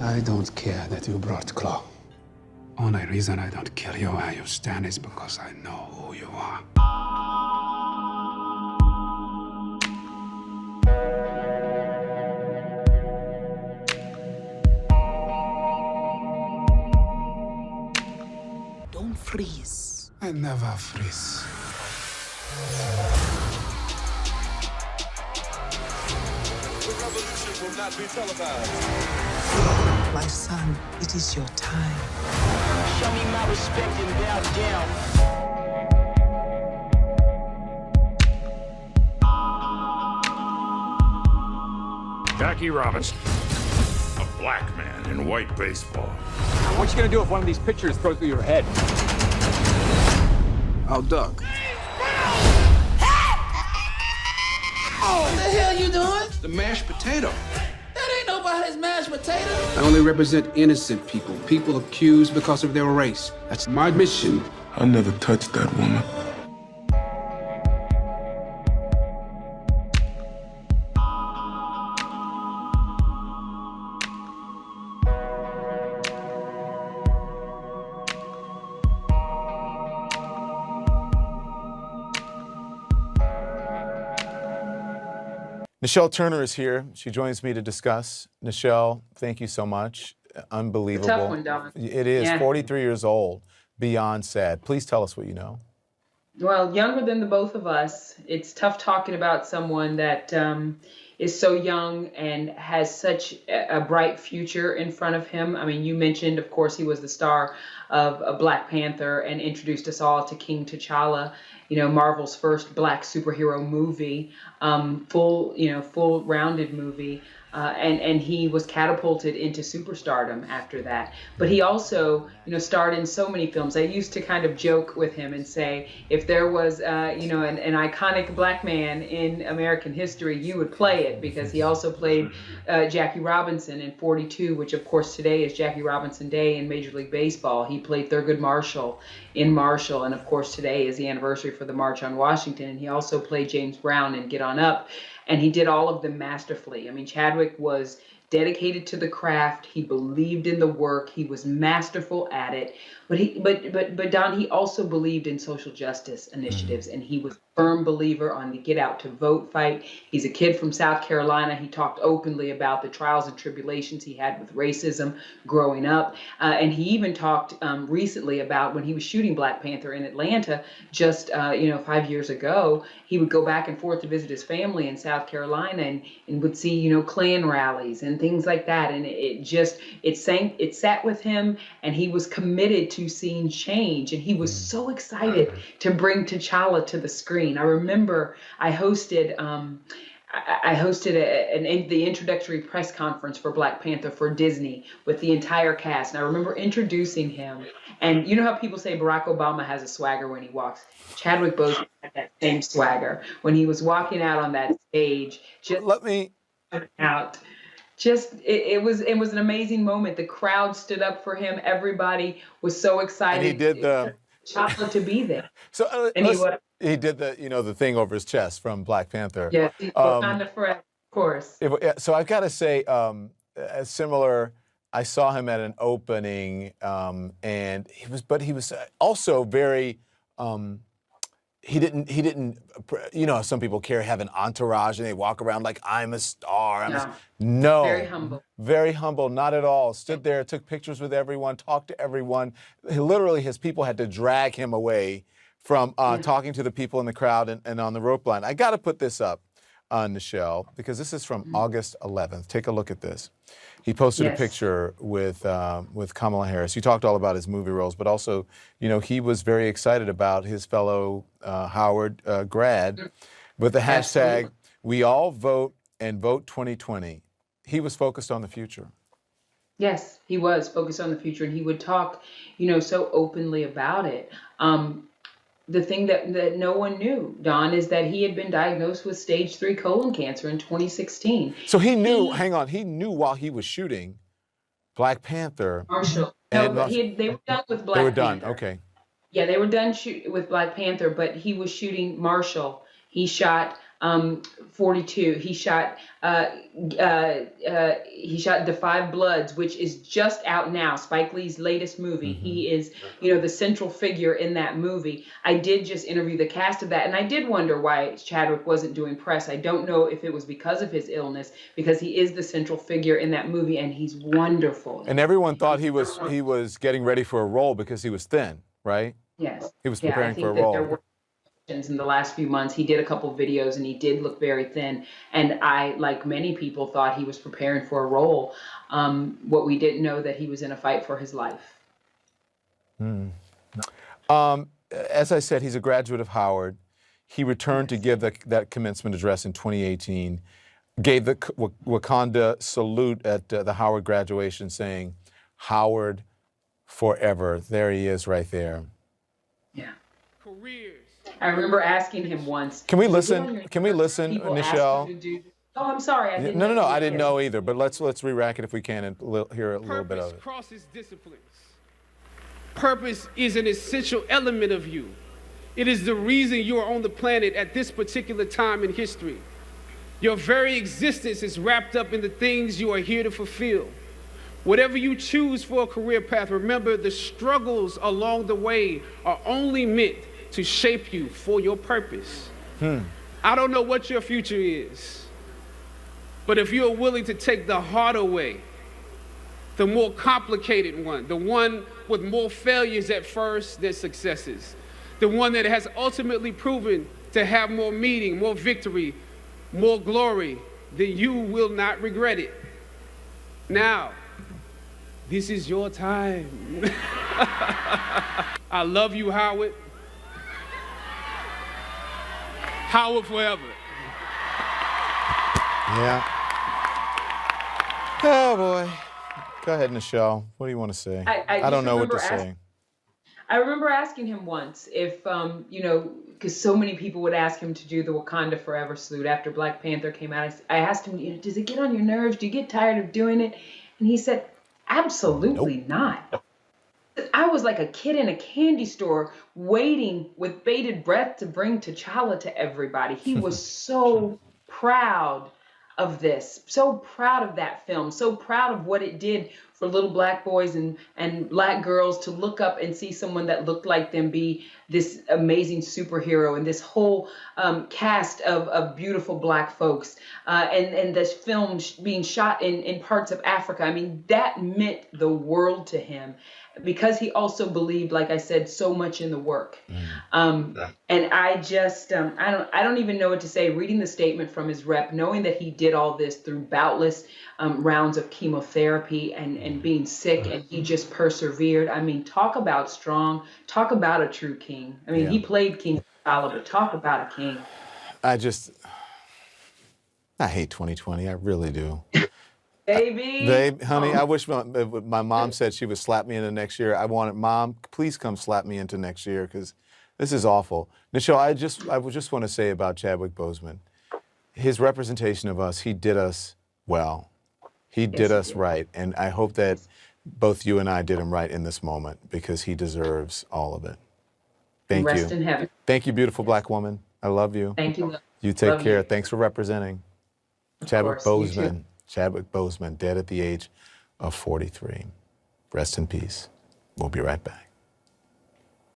I don't care that you brought Claw. Only reason I don't kill you where you stand is because I know who you are. Don't freeze. I never freeze. The revolution will not be televised. My son, it is your time. Show me my respect and bow down. Jackie Robinson, a black man in white baseball. What you gonna do if one of these pitchers throws through your head? Oh, Doug. What the hell you doing? The mashed potato. That ain't nobody's mashed potato. I only represent innocent people, people accused because of their race. That's my mission. I never touched that woman. Nichelle Turner is here. She joins me to discuss. Nichelle, thank you so much. Unbelievable. Tough one, Don. It is. Yeah. 43 years old. Beyond sad. Please tell us what you know. Well, younger than the both of us. It's tough talking about someone that is so young and has such a bright future in front of him. I mean, you mentioned, of course, he was the star of Black Panther and introduced us all to King T'Challa, you know, Marvel's first black superhero movie, full rounded movie. And he was catapulted into superstardom after that. But he also, starred in so many films. I used to kind of joke with him and say, if there was, an iconic black man in American history, you would play it, because he also played Jackie Robinson in 42, which of course today is Jackie Robinson Day in Major League Baseball. He played Thurgood Marshall in Marshall, and of course today is the anniversary for the March on Washington. And he also played James Brown in Get On Up. And he did all of them masterfully. I mean, Chadwick was dedicated to the craft. He believed in the work. He was masterful at it. But Don, he also believed in social justice initiatives, and he was a firm believer on the get out to vote fight. He's a kid from South Carolina. He talked openly about the trials and tribulations he had with racism growing up. And he even talked recently about when he was shooting Black Panther in Atlanta just, 5 years ago. He would go back and forth to visit his family in South Carolina and would see, Klan rallies and things like that. And it sat with him, and he was committed to seeing change. And he was so excited to bring T'Challa to the screen. I remember I hosted the introductory press conference for Black Panther for Disney with the entire cast. And I remember introducing him. And you know how people say Barack Obama has a swagger when he walks? Chadwick Boseman had that same swagger when he was walking out on that stage. It was an amazing moment. The crowd stood up for him. Everybody was so excited. And he did T'Challa to be there. So he did the thing over his chest from Black Panther. Yes, he's Wakanda forever, of course. So I've got to say, similar. I saw him at an opening, and he was also very. He didn't. Some people have an entourage and they walk around like I'm a star. No. Very humble. Very humble. Not at all. Stood there, took pictures with everyone, talked to everyone. His people had to drag him away from talking to the people in the crowd and on the rope line. I got to put this up, Nichelle, because this is from August 11th. Take a look at this. He posted a picture with Kamala Harris. You talked all about his movie roles, but also, he was very excited about his fellow Howard grad with the hashtag We All Vote and Vote 2020. He was focused on the future. Yes, he was focused on the future, and he would talk, so openly about it. The thing that no one knew, Don, is that he had been diagnosed with stage 3 colon cancer in 2016. So he knew, he knew while he was shooting Black Panther. Marshall. They were done with Black Panther. They were done, okay. Yeah, they were done with Black Panther, but he was shooting Marshall. He shot 42. He shot The Five Bloods, which is just out now. Spike Lee's latest movie. He is, the central figure in that movie. I did just interview the cast of that, and I did wonder why Chadwick wasn't doing press. I don't know if it was because of his illness, because he is the central figure in that movie, and he's wonderful. And everyone thought he was getting ready for a role because he was thin, right? Yes. He was preparing for a role. In the last few months, he did a couple of videos and he did look very thin. And I, like many people, thought he was preparing for a role. What we didn't know that he was in a fight for his life. As I said, he's a graduate of Howard. He returned to give that commencement address in 2018, gave the Wakanda salute at the Howard graduation, saying, "Howard forever." There he is right there. Yeah. Careers. I remember asking him once. Can we listen? Can we listen, People ask Nichelle? you to do- Oh, I'm sorry. I didn't No, know I you didn't did. know either. But let's re-rack it if we can and hear a little bit Purpose of it. crosses disciplines. Purpose is an essential element of you. It is the reason you are on the planet at this particular time in history. Your very existence is wrapped up in the things you are here to fulfill. Whatever you choose for a career path, remember the struggles along the way are only meant to shape you for your purpose. I don't know what your future is, but if you're willing to take the harder way, the more complicated one, the one with more failures at first than successes, the one that has ultimately proven to have more meaning, more victory, more glory, then you will not regret it. Now, this is your time. I love you, Howard. Howard forever. Yeah. Oh, boy. Go ahead, Nichelle. What do you want to say? I don't know what to say. I remember asking him once if, because so many people would ask him to do the Wakanda Forever salute after Black Panther came out. I asked him, does it get on your nerves? Do you get tired of doing it? And he said, absolutely not. I was like a kid in a candy store waiting with bated breath to bring T'Challa to everybody. He was so proud of this, so proud of that film, so proud of what it did for little Black boys and Black girls to look up and see someone that looked like them be this amazing superhero, and this whole cast of beautiful Black folks, and this film being shot in parts of Africa. I mean, that meant the world to him, because he also believed, like I said, so much in the work. And I just, I don't even know what to say. Reading the statement from his rep, knowing that he did all this through boundless rounds of chemotherapy and being sick, and he just persevered. I mean, talk about strong, talk about a true king. I mean, he played King T'Challa, but talk about a king. I hate 2020. I really do. Baby. Honey, I wish my mom said she would slap me into next year. I wanted, Mom, please come slap me into next year, because this is awful. Nichelle, I just want to say about Chadwick Boseman, his representation of us, he did us well. He did us right. And I hope that both you and I did him right in this moment, because he deserves all of it. Thank you. Rest in heaven. Thank you, beautiful Black woman. I love you. Thank you. You take Love care. you. Thanks for representing. Chadwick course, you too. Boseman. Chadwick Boseman, dead at the age of 43. Rest in peace. We'll be right back.